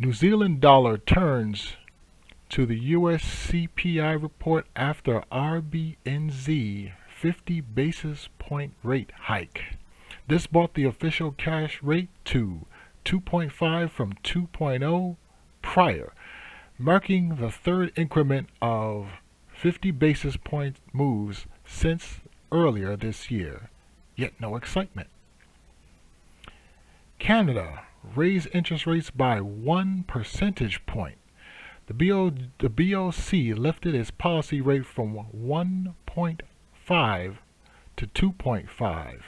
New Zealand dollar turns to the US CPI report after RBNZ 50 basis point rate hike. This brought the official cash rate to 2.5 from 2.0 prior, marking the third increment of 50 basis point moves since earlier this year. Yet no excitement. Canada raised interest rates by 1 percentage point. The BOC lifted its policy rate from 1.5 to 2.5,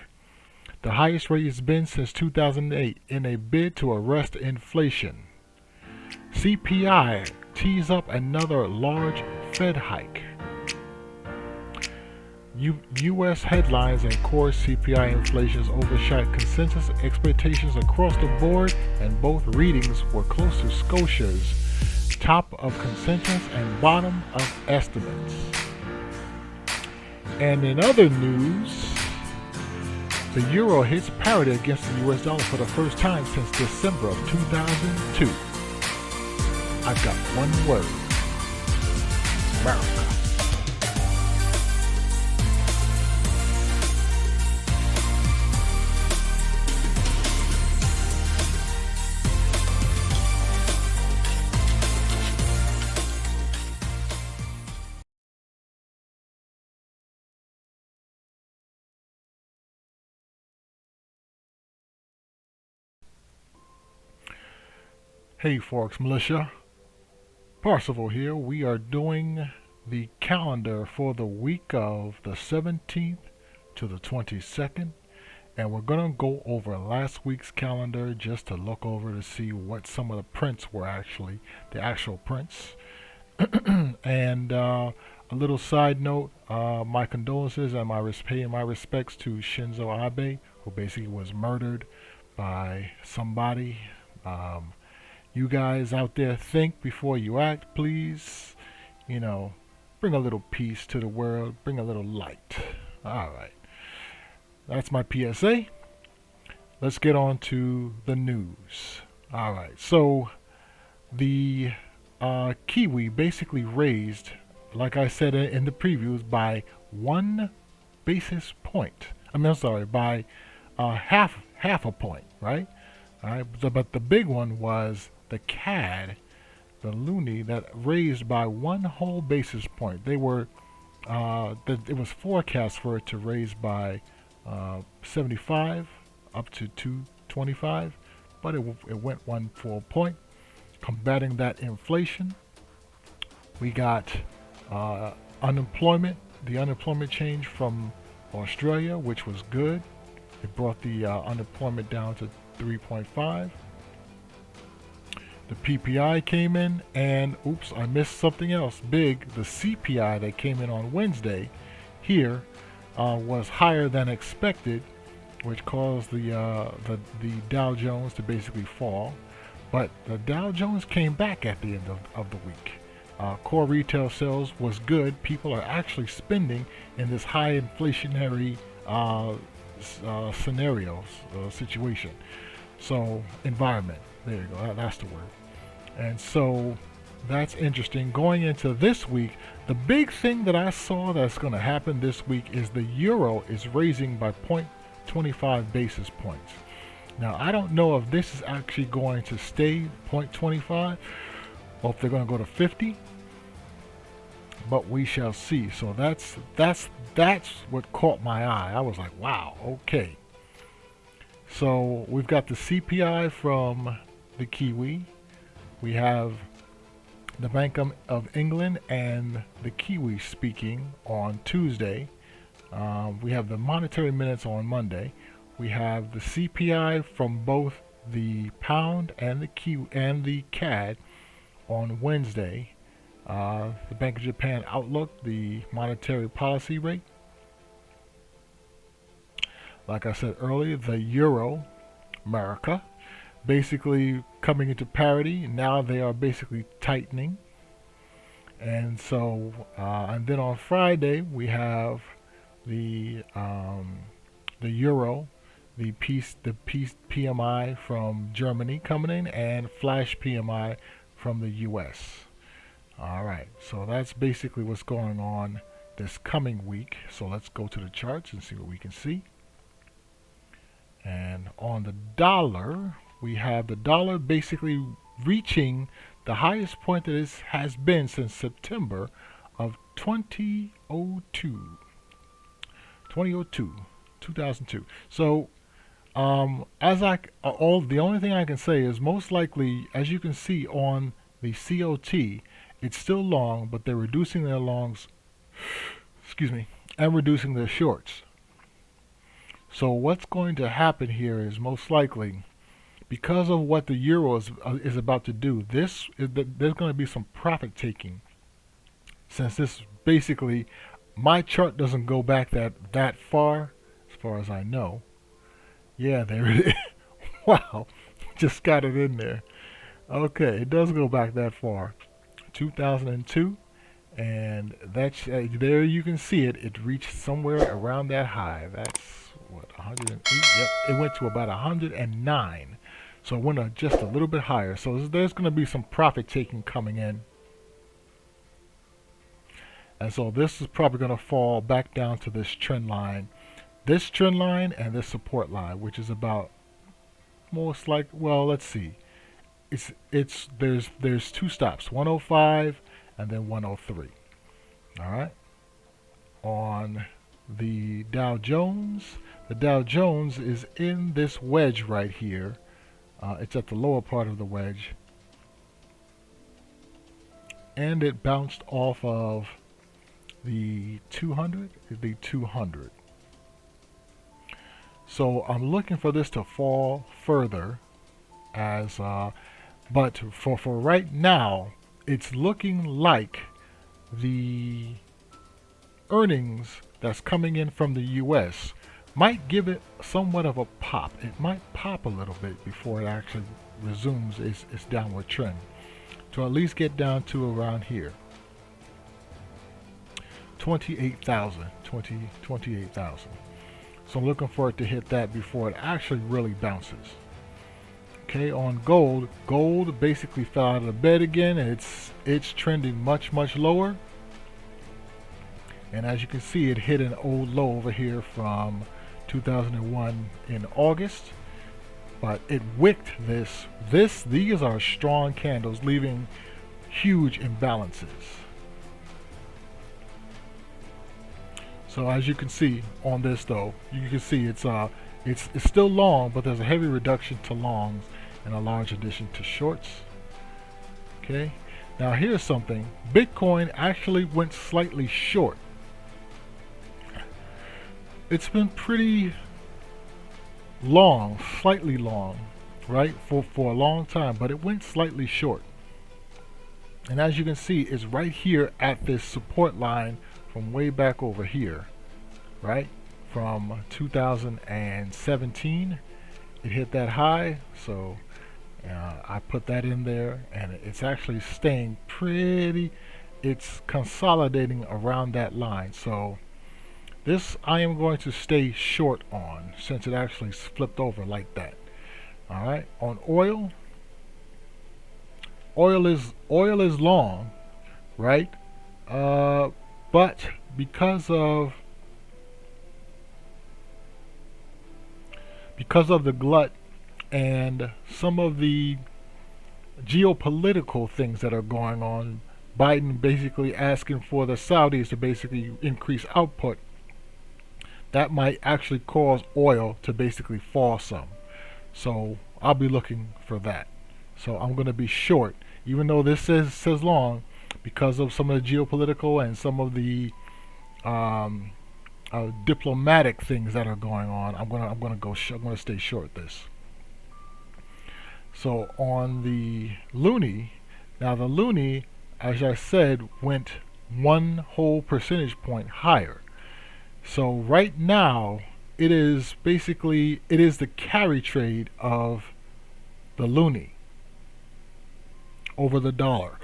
the highest rate it's been since 2008, in a bid to arrest inflation. CPI tees up another large Fed hike. U.S. headlines and core CPI inflations overshot consensus expectations across the board, and both readings were close to Scotia's top of consensus and bottom of estimates. And in other news, the euro hits parity against the US dollar for the first time since December of 2002. I've got one word: America. Hey ForexMilitia, Parsival here. We are doing the calendar for the week of the 17th to the 22nd, and we're going to go over last week's calendar just to look over to see what some of the prints were actually, the actual prints. And a little side note, my condolences and paying my respects to Shinzo Abe, who basically was murdered by somebody. You guys out there, think before you act, please. You know, bring a little peace to the world, bring a little light. Alright, that's my PSA. Let's get on to the news. Alright, so the Kiwi basically raised, like I said in the previews, by 1 basis point. I'm sorry, by half a point, right? Alright, but the big one was the CAD, the loonie, that raised by 1 whole basis point. They were, it was forecast for it to raise by 75 up to 225, but it went 1 full point. Combating that inflation, we got unemployment, the unemployment change from Australia, which was good. It brought the unemployment down to 3.5. The PPI came in, and oops, I missed something else big. The CPI that came in on Wednesday here was higher than expected, which caused the Dow Jones to basically fall. But the Dow Jones came back at the end of the week. Core retail sales was good. People are actually spending in this high inflationary situation. So environment, there you go, that's the word. And so that's interesting. Going into this week, the big thing that I saw that's going to happen this week is the euro is raising by 0.25 basis points. Now I don't know if this is actually going to stay 0.25 or if they're going to go to 50, but we shall see. So that's what caught my eye. I was like, wow, okay. So we've got the CPI from the Kiwi. We have the Bank of England and the Kiwi speaking on Tuesday. We have the monetary minutes on Monday. We have the CPI from both the pound and the Kiwi and the CAD on Wednesday. The Bank of Japan outlook, the monetary policy rate. Like I said earlier, the euro, America, basically coming into parity. Now they are basically tightening. And so, and then on Friday we have the euro, PMI from Germany coming in, and flash PMI from the US. All right, so that's basically what's going on this coming week. So let's go to the charts and see what we can see. And on the dollar, we have the dollar basically reaching the highest point that it has been since September of 2002. 2002. So the only thing I can say is most likely, as you can see on the COT, it's still long, but they're reducing their longs, excuse me, and reducing their shorts. So what's going to happen here is most likely, because of what the euro is about to do, there's going to be some profit taking. Since this basically, my chart doesn't go back that far, as far as I know. Yeah, there it is. Wow, just got it in there. Okay, it does go back that far, 2002, and that's there you can see it. It reached somewhere around that high. That's what, 108. Yep, it went to about 109. So it went just a little bit higher. So there's going to be some profit taking coming in. And so this is probably going to fall back down to this trend line. This trend line and this support line, which is about most like, well, let's see. There's two stops, 105 and then 103. All right. On the Dow Jones is in this wedge right here. It's at the lower part of the wedge, and it bounced off of the 200. The 200. So I'm looking for this to fall further, but for right now, it's looking like the earnings that's coming in from the U.S. might give it somewhat of a pop. It might pop a little bit before it actually resumes its downward trend, to at least get down to around here, 28,000. So I'm looking for it to hit that before it actually really bounces. Okay, on gold basically fell out of the bed again, and it's trending much lower. And as you can see, it hit an old low over here from 2001 in August, but it wicked this. These are strong candles, leaving huge imbalances. So as you can see on this, though, you can see it's still long, but there's a heavy reduction to longs and a large addition to shorts. Okay, now here's something. Bitcoin actually went slightly short. It's been pretty long, slightly long, right, for a long time, but it went slightly short. And as you can see, it's right here at this support line from way back over here, right, from 2017. It hit that high, so I put that in there, and it's actually staying pretty, it's consolidating around that line. So this I am going to stay short on, since it actually flipped over like that. All right, on oil is long, right, but because of the glut and some of the geopolitical things that are going on, Biden basically asking for the Saudis to basically increase output, that might actually cause oil to basically fall some. So I'll be looking for that. So I'm going to be short, even though this says long, because of some of the geopolitical and some of the diplomatic things that are going on. I'm gonna stay short this. So on the loonie, now the loonie, as I said, went 1 whole percentage point higher. So right now it is the carry trade of the loonie over the dollar.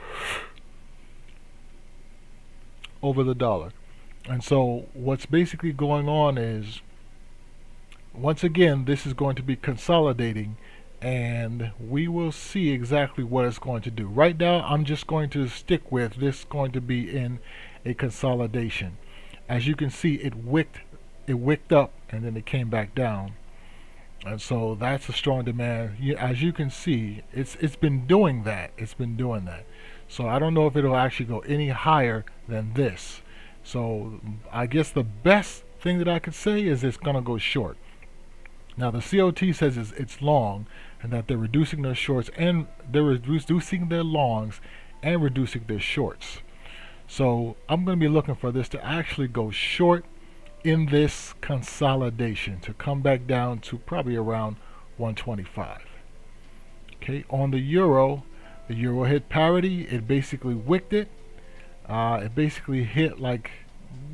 And so what's basically going on is once again, this is going to be consolidating, and we will see exactly what it's going to do. Right now, I'm just going to stick with this going to be in a consolidation. As you can see, it wicked up and then it came back down. And so that's a strong demand. As you can see, it's been doing that. It's been doing that. So I don't know if it'll actually go any higher than this. So I guess the best thing that I could say is it's going to go short. Now the COT says it's long, and that they're reducing their shorts and they're reducing their longs and reducing their shorts. So I'm going to be looking for this to actually go short in this consolidation to come back down to probably around 125. Okay, on the euro hit parity. It basically wicked it. It basically hit like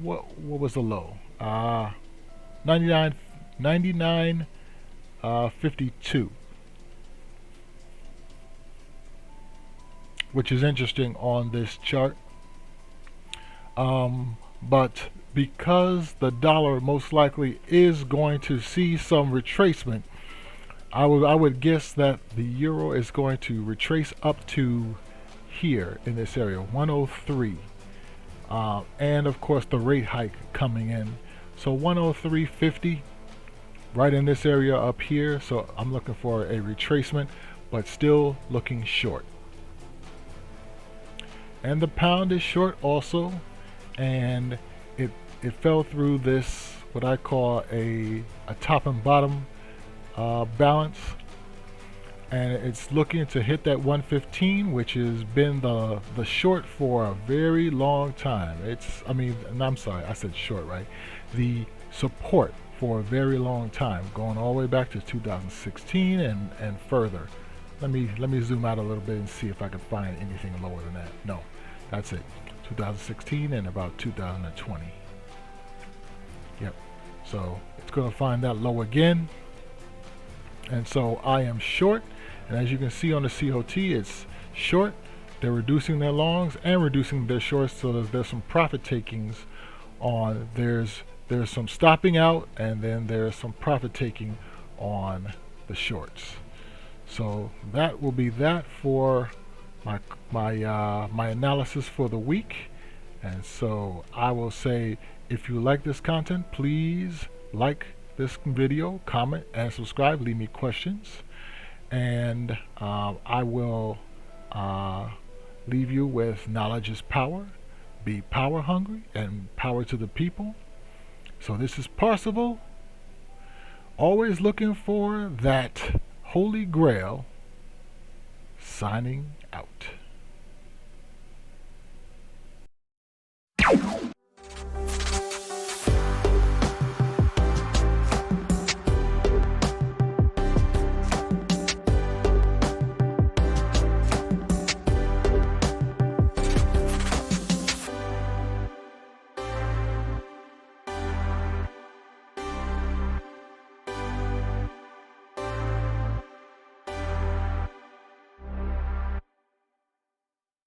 what was the low? 99.52, which is interesting on this chart. But because the dollar most likely is going to see some retracement, I would guess that the euro is going to retrace up to here in this area, 103. And of course the rate hike coming in. So 103.50 right in this area up here. So I'm looking for a retracement, but still looking short. And the pound is short also, and it fell through this, what I call a top and bottom balance, and it's looking to hit that 115, which has been the short for a very long time. I'm sorry, I said short, right? The support for a very long time, going all the way back to 2016 and further. Let me zoom out a little bit and see if I can find anything lower than that. No, that's it. 2016 and about 2020. Yep. So it's going to find that low again. And so I am short. And as you can see on the COT, it's short. They're reducing their longs and reducing their shorts. So there's some profit takings on. There's some stopping out, and then there's some profit taking on the shorts. So that will be that for my analysis for the week. And so I will say, if you like this content, please like this video, comment, and subscribe. Leave me questions, and I will leave you with knowledge is power. Be power hungry and power to the people. So this is Parsival, always looking for that holy grail, signing out.